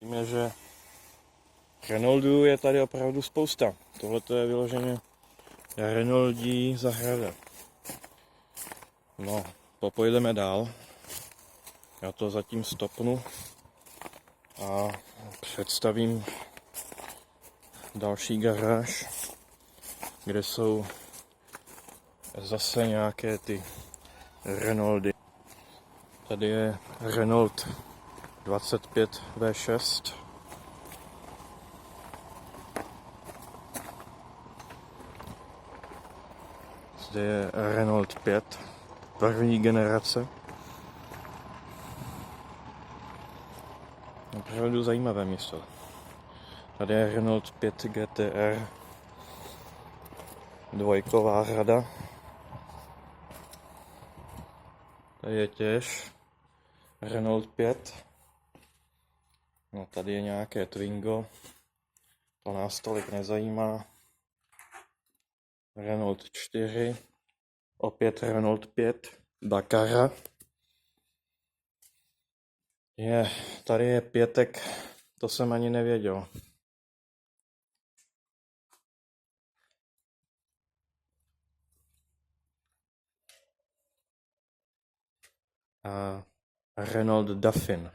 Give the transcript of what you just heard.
Víme, že Renaultů je tady opravdu spousta. Tohle je vyloženě Renaultí zahrada. No, popojdeme dál. Já to zatím stopnu a představím další garáž, kde jsou zase nějaké ty Renaulty. Tady je Renault 25 V6. Zde je Renault 5, první generace. Opravdu zajímavé místo. Tady je Renault 5 GTR, dvojková řada. Tady je těž Renault 5. No, tady je nějaké Twingo, to nás tolik nezajímá. Renault 4, opět Renault 5, Dakara. Tady je pětek, to jsem ani nevěděl. A Renault Dauphine.